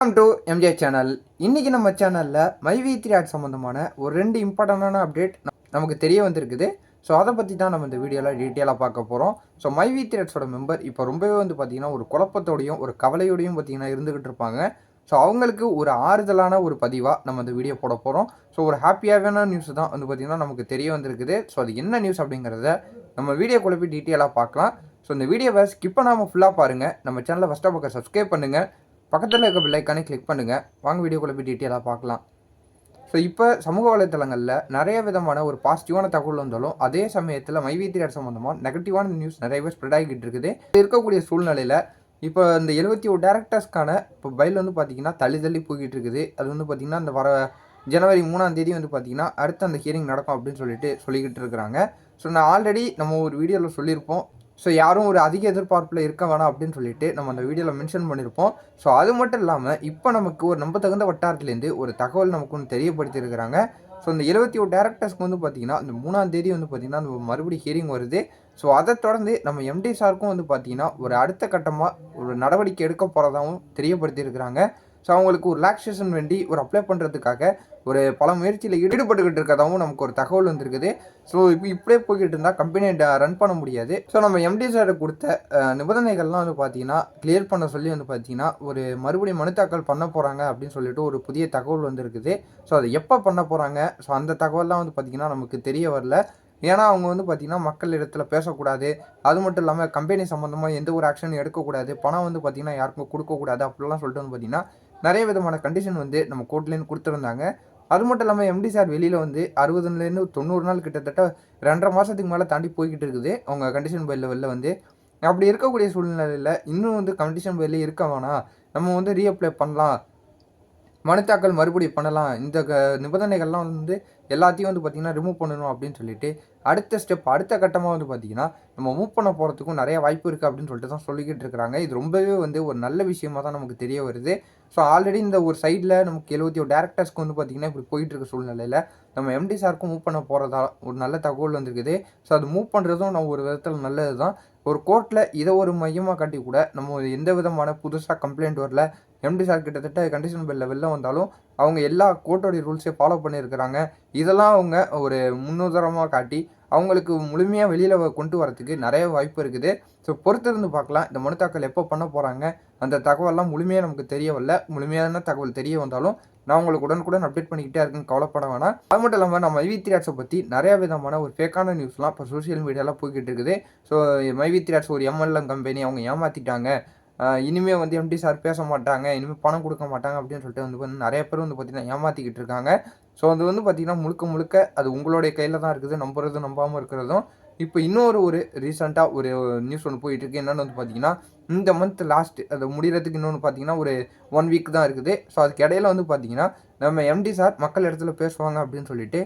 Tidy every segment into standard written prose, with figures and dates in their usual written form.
Welcome to MJ channel. இன்றைக்கி நம்ம சேனலில் மைவி3 ஆட் சம்மந்தமான ஒரு 2 இம்பார்ட்டண்டான அப்டேட் நமக்கு தெரிய வந்திருக்குது. ஸோ அதை பற்றி தான் நம்ம இந்த வீடியோவில் டீட்டெயிலாக பார்க்க போகிறோம். ஸோ மைவி3 ஆட்ஸோட மெம்பர் இப்போ ரொம்பவே பார்த்திங்கன்னா ஒரு குழப்பத்தோடையும் ஒரு கவலையோடையும் பார்த்திங்கன்னா இருந்துக்கிட்டு இருப்பாங்க. ஸோ அவங்களுக்கு ஒரு ஆறுதலான ஒரு பதிவாக நம்ம இந்த வீடியோ போட போகிறோம். ஸோ ஒரு ஹாப்பியான நியூஸ் தான் பார்த்திங்கன்னா நமக்கு தெரிய வந்திருக்குது. ஸோ அது என்ன நியூஸ் அப்படிங்கிறத நம்ம வீடியோக்குள்ளே போய் டீட்டெயிலாக பார்க்கலாம். ஸோ இந்த வீடியோவை ஸ்கிப் பண்ணாமல் ஃபுல்லாக பாருங்கள். நம்ம சேனலை ஃபஸ்ட்டாக பக்கம் சப்ஸ்கிரைப் பண்ணுங்கள். பக்கத்தில் இருக்க பெல் ஐக்கானே கிளிக் பண்ணுங்கள். வாங்க வீடியோக்குள்ளே போய் டீட்டெயிலாக பார்க்கலாம். ஸோ இப்போ சமூக வலைத்தளங்களில் நிறைய விதமான ஒரு பாசிட்டிவான தகவல் வந்தாலும் அதே சமயத்தில் மைவி3 ஆட் சம்மந்தமாக நெகட்டிவான நியூஸ் நிறையவே ஸ்ப்ரெட் ஆகிக்கிட்டு இருக்குது. இருக்கக்கூடிய சூழ்நிலையில் இப்போ இந்த 71 டேரக்டர்ஸ்க்கான இப்போ பைல் பார்த்திங்கன்னா தள்ளி போய்கிட்டு இருக்குது. அது பார்த்திங்கன்னா இந்த வர ஜனவரி 3ஆம் தேதி பார்த்திங்கன்னா அடுத்து அந்த ஹியரிங் நடக்கும் அப்படின்னு சொல்லிக்கிட்டு இருக்கிறாங்க. ஸோ நான் ஆல்ரெடி நம்ம ஒரு வீடியோவில் சொல்லியிருப்போம். ஸோ யாரும் ஒரு அதிக எதிர்பார்ப்பில் இருக்க வேணாம் அப்படின்னு சொல்லிட்டு நம்ம அந்த வீடியோவில் மென்ஷன் பண்ணியிருப்போம். ஸோ அது மட்டும் இல்லாமல் இப்போ நமக்கு ஒரு நம்பத்தகுந்த வட்டாரத்துலேருந்து ஒரு தகவல் நமக்கு ஒன்று தெரியப்படுத்தியிருக்கிறாங்க. ஸோ இந்த 71 டேரக்டர்ஸ்க்கு பார்த்திங்கன்னா இந்த 3ஆம் தேதி பார்த்திங்கன்னா அந்த மறுபடியும் ஹியரிங் வருது. ஸோ அதை தொடர்ந்து நம்ம எம்டி சாருக்கும் பார்த்திங்கன்னா ஒரு அடுத்த கட்டமாக ஒரு நடவடிக்கை எடுக்க போகிறதாகவும் தெரியப்படுத்தியிருக்கிறாங்க. ஸோ அவங்களுக்கு ஒரு ரிலாக்ஸேஷன் வேண்டி ஒரு அப்ளை பண்ணுறதுக்காக ஒரு பல முயற்சியில் ஈடுபட்டுக்கிட்டு இருக்கிறதாகவும் நமக்கு ஒரு தகவல் வந்திருக்குது. ஸோ இப்படியே போய்கிட்டு இருந்தால் கம்பெனியை ரன் பண்ண முடியாது. ஸோ நம்ம எம்டி சார் கொடுத்த நிபந்தனைகள்லாம் பார்த்தீங்கன்னா கிளியர் பண்ண சொல்லி பார்த்தீங்கன்னா ஒரு மறுபடியும் மனு தாக்கல் பண்ண போகிறாங்க அப்படின்னு சொல்லிட்டு ஒரு புதிய தகவல் வந்திருக்குது. ஸோ அதை எப்போ பண்ண போகிறாங்க, ஸோ அந்த தகவல்லாம் பார்த்தீங்கன்னா நமக்கு தெரிய வரல. ஏன்னா அவங்க பார்த்திங்கன்னா மக்கள் இடத்துல பேசக்கூடாது, அது மட்டும் இல்லாமல் கம்பெனி சம்மந்தமாக எந்த ஒரு ஆக்ஷனும் எடுக்கக்கூடாது, பணம் பார்த்திங்கன்னா யாருக்கும் கொடுக்கக்கூடாது அப்படிலாம் சொல்லிட்டு பார்த்திங்கன்னா நிறைய விதமான கண்டிஷன் நம்ம கோர்ட்லேருந்து கொடுத்துருந்தாங்க. அது மட்டும் இல்லாமல் எம்டி சார் வெளியில் 60லேருந்து 90 நாள் கிட்டத்தட்ட 2.5 மாதத்துக்கு மேலே தாண்டி போய்கிட்டு இருக்குது அவங்க கண்டிஷன் பைலில் வெளில அப்படி இருக்கக்கூடிய சூழ்நிலையில் இன்னும் கண்டிஷன் பைலில் இருக்க வேணாம், நம்ம ரீஅப்ளை பண்ணலாம், மனு தாக்கல் மறுபடியும் பண்ணலாம், இந்த நிபந்தனைகள்லாம் எல்லாத்தையும் பார்த்திங்கன்னா ரிமூவ் பண்ணணும் அப்படின்னு சொல்லிட்டு அடுத்த ஸ்டெப் அடுத்த கட்டமாக பார்த்திங்கன்னா நம்ம மூவ் பண்ண போகிறதுக்கும் நிறைய வாய்ப்பு இருக்குது அப்படின்னு சொல்லிட்டு தான் சொல்லிக்கிட்டு இருக்கிறாங்க. இது ரொம்பவே ஒரு நல்ல விஷயமாக தான் நமக்கு தெரிய வருது. ஸோ ஆல்ரெடி இந்த ஒரு சைடில் நமக்கு 71 டேரக்டர்ஸ்க்கு பார்த்திங்கன்னா இப்படி போயிட்டு இருக்க சூழ்நிலையில் நம்ம எம்டி சாருக்கும் மூவ் பண்ண போகிறதா ஒரு நல்ல தகவல் வந்திருக்குது. ஸோ அது மூவ் பண்ணுறதும் நம்ம ஒரு விதத்தில் நல்லது தான். ஒரு கோர்ட்டில் இதை ஒரு மையமாக காட்டி கூட நம்ம எந்த விதமான புதுசாக கம்ப்ளைண்ட் வரல. எம்டி சார் கிட்டத்தட்ட கண்டிஷன் பில்லில் வெளில வந்தாலும் அவங்க எல்லா கோர்ட்டோடைய ரூல்ஸையும் ஃபாலோ பண்ணியிருக்கிறாங்க. இதெல்லாம் அவங்க ஒரு முன்னுதாரணமாக காட்டி அவங்களுக்கு முழுமையாக வெளியில் கொண்டு வரத்துக்கு நிறைய வாய்ப்பு இருக்குது. ஸோ பொறுத்திருந்து பார்க்கலாம் இந்த மனு தாக்கல் எப்போ பண்ண போகிறாங்க. அந்த தகவல்லாம் முழுமையாக நமக்கு தெரிய வரல. முழுமையான தகவல் தெரிய வந்தாலும் நான் உங்களுக்கு உடனுக்குடன் அப்டேட் பண்ணிக்கிட்டே இருக்குன்னு கவலைப்பட வேணாம். அது மட்டும் இல்லாமல் நம்ம மைவி3 ஆட்ஸை பற்றி நிறையா விதமான ஒரு ஃபேக்கான நியூஸ்லாம் இப்போ சோஷியல் மீடியாவில் போய்கிட்டு இருக்குது. ஸோ மைவி3 ஆட்ஸ் ஒரு எம்எல்எம் கம்பெனி, அவங்க ஏமாற்றிட்டாங்க, இனிமேல் எம்டி சார் பேச மாட்டாங்க, இனிமேல் பணம் கொடுக்க மாட்டாங்க அப்படின்னு சொல்லிட்டு நிறைய பேர் பார்த்திங்கன்னா ஏமாற்றிக்கிட்டு இருக்காங்க. ஸோ அது பார்த்திங்கன்னா முழுக்க அது உங்களுடைய கையில் தான் இருக்குது, நம்புறதும் நம்பாமல் இருக்கிறதும். இப்போ இன்னொரு ரீசெண்டாக ஒரு நியூஸ் ஒன்று போயிட்டுருக்கு. என்னென்னு பார்த்திங்கன்னா இந்த மந்த் லாஸ்ட்டு அது முடிகிறதுக்கு இன்னொன்று பார்த்திங்கன்னா ஒரு 1 வீக் தான் இருக்குது. ஸோ அதுக்கு இடையில பார்த்திங்கன்னா நம்ம எம்டி சார் மக்கள் இடத்துல பேசுவாங்க அப்படின்னு சொல்லிட்டு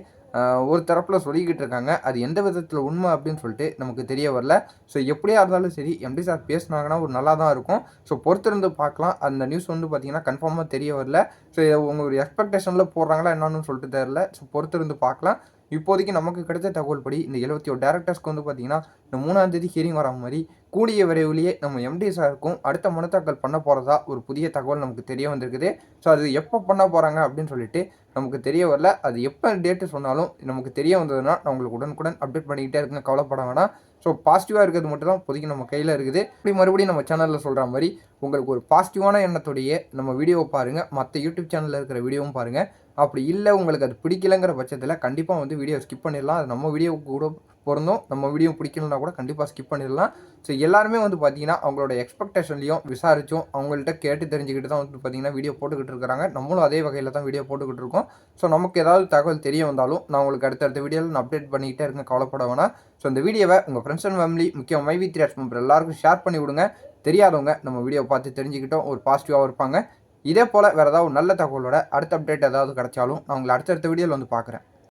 ஒரு தரப்பில் சொல்லிக்கிட்டு இருக்காங்க. அது எந்த விதத்தில் உண்மை அப்படின்னு சொல்லிட்டு நமக்கு தெரிய வரல. ஸோ எப்படியா இருந்தாலும் சரி எம்டி சார் பேசினாங்கன்னா ஒரு நல்லா தான் இருக்கும். ஸோ பொறுத்திருந்து பார்க்கலாம். அந்த நியூஸ் பார்த்திங்கன்னா கன்ஃபார்மாக தெரிய வரல. ஸோ உங்க ஒரு எக்ஸ்பெக்டேஷனில் போடுறாங்களா என்னன்னு சொல்லிட்டு தெரியல. ஸோ பொறுத்திருந்து பார்க்கலாம். இப்போதைக்கு நமக்கு கிடைச்ச தகவல் படி இந்த 71 டேரக்டர்ஸ்க்கு பார்த்திங்கன்னா இந்த 3ஆம் தேதி ஹியரிங் வர மாதிரி கூடிய விரைவிலேயே நம்ம எம்டி சாருக்கும் அடுத்த மனு தாக்கல் பண்ண போகிறதா ஒரு புதிய தகவல் நமக்கு தெரிய வந்திருக்குது. ஸோ அது எப்போ பண்ண போகிறாங்க அப்படின்னு சொல்லிட்டு நமக்கு தெரிய வரல. அது எப்போ டேட்டு சொன்னாலும் நமக்கு தெரிய வந்ததுன்னா நான் உங்களுக்கு உடனுக்குடன் அப்டேட் பண்ணிக்கிட்டே இருக்குங்க, கவலைப்பட வேணாம். ஸோ பாசிட்டிவாக இருக்கிறது மட்டும் தான் இப்போதைக்கு நம்ம கையில் இருக்குது. இப்படி மறுபடியும் நம்ம சேனலில் சொல்கிற மாதிரி உங்களுக்கு ஒரு பாசிட்டிவான எண்ணத்தோடைய நம்ம வீடியோவை பாருங்கள், மற்ற யூடியூப் சேனலில் இருக்கிற வீடியோவும் பாருங்கள். அப்படி இல்லை உங்களுக்கு அது பிடிக்கலைங்கிற பட்சத்தில் கண்டிப்பாக வீடியோ ஸ்கிப் பண்ணிடலாம். அது நம்ம வீடியோவுக்கு கூட பொருந்தும். நம்ம வீடியோ பிடிக்கலனா கூட கண்டிப்பாக ஸ்கிப் பண்ணிடலாம். ஸோ எல்லாருமே பார்த்திங்கன்னா அவங்களோட எக்ஸ்பெக்டேஷன்லையும் விசாரிச்சும் அவங்கள்ட்ட கேட்டு தெரிஞ்சுக்கிட்டு தான் பார்த்திங்கன்னா வீடியோ போட்டுக்கிட்டு இருக்கிறாங்க. நம்மளும் அதே வகையில் தான் வீடியோ போட்டுக்கிட்டு இருக்கோம். ஸோ நமக்கு ஏதாவது தகவல் தெரிய வந்தாலும் நான் உங்களுக்கு அடுத்தடுத்த வீடியோவில் நான் அப்டேட் பண்ணிக்கிட்டே இருக்கேன், கவலைப்பட வேணாம். ஸோ இந்த வீடியோவை உங்கள் ஃப்ரெண்ட்ஸ் அண்ட் ஃபேமிலி முக்கியம் மைவி3 ஆட்ஸ் மெம்பர் எல்லாருக்கும் ஷேர் பண்ணி விடுங்க. தெரியாதவங்க நம்ம வீடியோ பார்த்து தெரிஞ்சுக்கிட்டோம் ஒரு பாசிட்டிவாக இருப்பாங்க. இதே போல் வேறு ஏதாவது நல்ல தகவலோட அடுத்த அப்டேட் ஏதாவது கிடைச்சாலும் நான் உங்களை அடுத்தடுத்த வீடியோவில் பார்க்குறேன்.